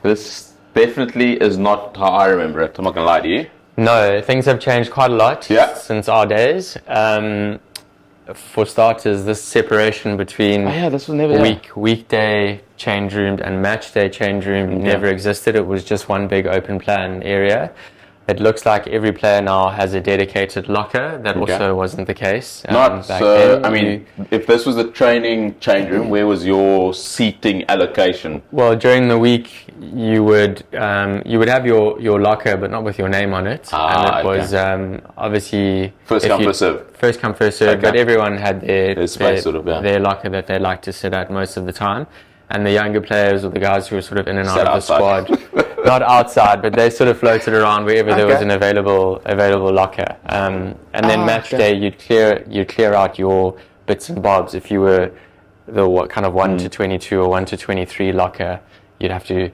This definitely is not how I remember it. I'm not going to lie to you. No, things have changed quite a lot since our days. For starters, this separation between this was never weekday change room and match day change room never existed. It was just one big open plan area. It looks like every player now has a dedicated locker. That also wasn't the case. Not so. I mean, if this was a training change room, where was your seating allocation? Well, during the week, you would have your locker, but not with your name on it. And it was obviously first come first serve. First come first serve. But everyone had their space, their locker that they like to sit at most of the time. And the younger players or the guys who were sort of in and out of the squad, not outside, but they sort of floated around wherever there was an available locker. And then match day, you'd clear out your bits and bobs. If you were the kind of 1 to 22 or 1 to 23 locker, you'd have to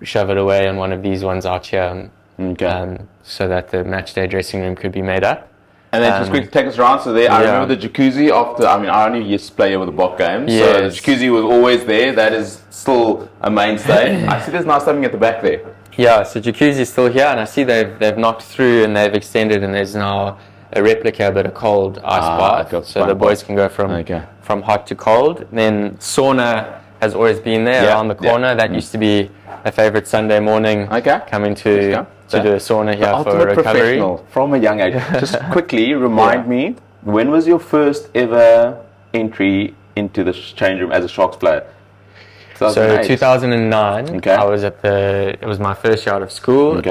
shove it away on one of these ones out here, so that the match day dressing room could be made up. And then just quickly take us around. So there, I remember the jacuzzi after, I only used to play over the Bok games. Yes. So the jacuzzi was always there. That is still a mainstay. I see there's now something at the back there. Yeah, so jacuzzi is still here, and I see they've knocked through and they've extended, and there's now a replica but a cold ice bath. So the boys can go from hot to cold. Then sauna has always been there around the corner. That used to be a favorite Sunday morning. Coming to do a sauna here for recovery. Professional from a young age. Just quickly remind me, when was your first ever entry into the change room as a Sharks player? 2008. So 2009, I was it was my first year out of school,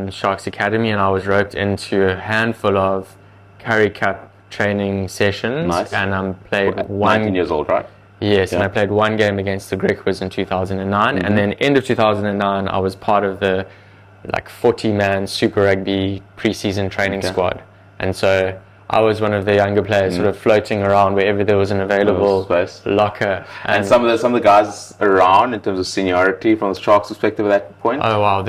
Sharks Academy, and I was roped into a handful of Currie Cup training sessions. Nice. And I played 19 years old, right? Yes, and I played one game against the Griquas in 2009, and then end of 2009, I was part of the 40-man Super Rugby pre-season training squad, and so I was one of the younger players sort of floating around wherever there was an available locker. And some of the guys around in terms of seniority from the Sharks' perspective at that point? Oh wow,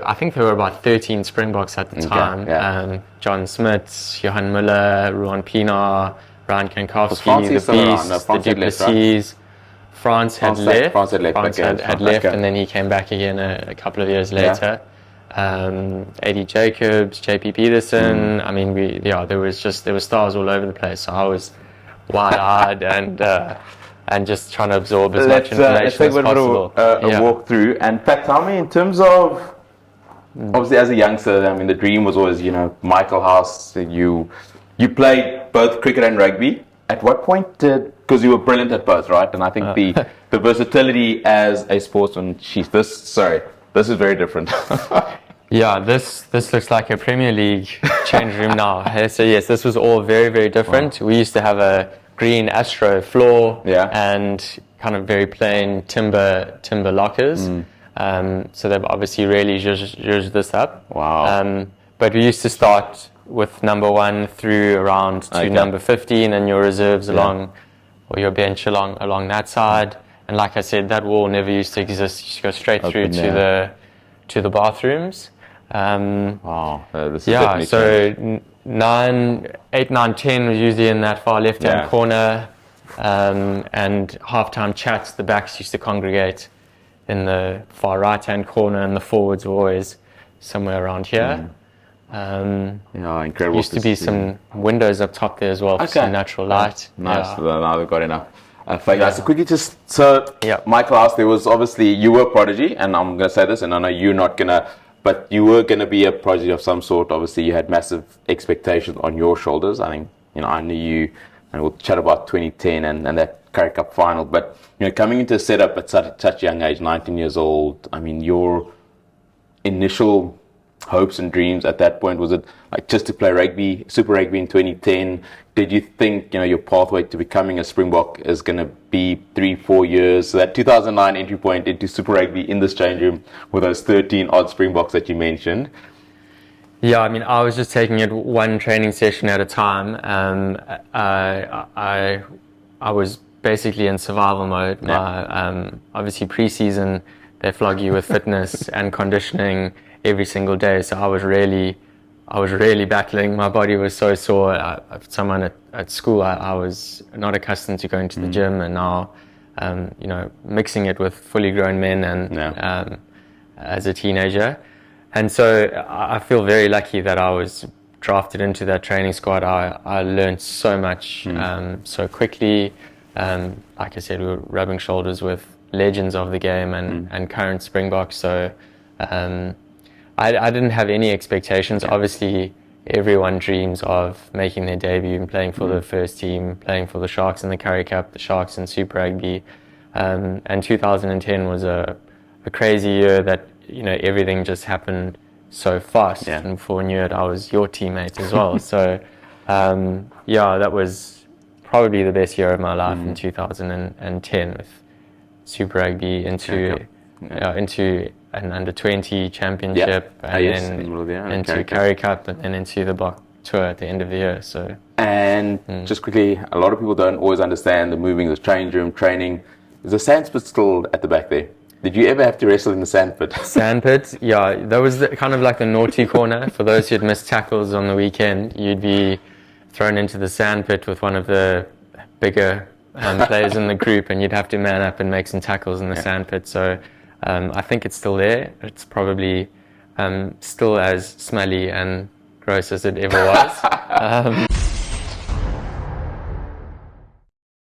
I think there were about 13 Springboks at the time. John Smits, Johan Muller, Ruan Pienaar, Ryan Kankowski, the Beast, the Duplessis. France had left, and then he came back again a couple of years later. A.D. Jacobs, J.P. Peterson. I mean, there were stars all over the place. So I was wide-eyed and just trying to absorb as much information as possible. A walk through. And Pat, tell me, in terms of obviously as a youngster, I mean, the dream was always, Michael House. You played both cricket and rugby. At what point because you were brilliant at both, right? And I think the versatility as a sportsman, this is very different. This looks like a Premier League change room now. So yes, this was all very, very different. We used to have a green Astro floor and kind of very plain timber lockers. So they've obviously really zhuzhed this up. Wow. But we used to start with number 1 through around to number 15, and your reserves along, or your bench along that side. And like I said, that wall never used to exist. You just go straight through to the bathrooms. This is so 8, 9, 10 was usually in that far left-hand corner, and halftime chats, the backs used to congregate in the far right-hand corner, and the forwards were always somewhere around here. Incredible. Used to be some windows up top there as well for some natural light. Nice. Now they've got enough. So quickly, Michael asked, there was obviously, you were a prodigy, and I'm going to say this, and I know you're not going to, but you were going to be a prodigy of some sort. Obviously, you had massive expectations on your shoulders. I think, I knew you, and we'll chat about 2010 and that Currie Cup final, but, coming into a setup at such a young age, 19 years old, I mean, your initial hopes and dreams at that point, was it just to play rugby, Super Rugby in 2010? Did you think your pathway to becoming a Springbok is going to be 3-4 years? So that 2009 entry point into Super Rugby in this change room with those 13 odd Springboks that you mentioned. Yeah, I mean, I was just taking it one training session at a time. I was basically in survival mode. Obviously pre-season, they flog you with fitness and conditioning every single day, so I was really battling. My body was so sore. Someone at school, I was not accustomed to going to the gym, and now mixing it with fully grown men as a teenager. And so I feel very lucky that I was drafted into that training squad. I learned so much so quickly. Like I said, we were rubbing shoulders with legends of the game and current Springboks. So I didn't have any expectations. Obviously, everyone dreams of making their debut and playing for the first team, playing for the Sharks in the Currie Cup, the Sharks in Super Rugby. And 2010 was a crazy year that, everything just happened so fast. Yeah. And before I knew it, I was your teammate as well. So, that was probably the best year of my life in 2010 with Super Rugby into an under-20 championship and then into Currie Cup and then into the Bok tour at the end of the year. So just quickly, a lot of people don't always understand the moving, the change room, training. Is the sandpit still at the back there? Did you ever have to wrestle in the sandpit? Sandpit, yeah. That was kind of like the naughty corner. For those who had missed tackles on the weekend, you'd be thrown into the sandpit with one of the bigger players in the group, and you'd have to man up and make some tackles in the sandpit. So I think it's still there. It's probably still as smelly and gross as it ever was.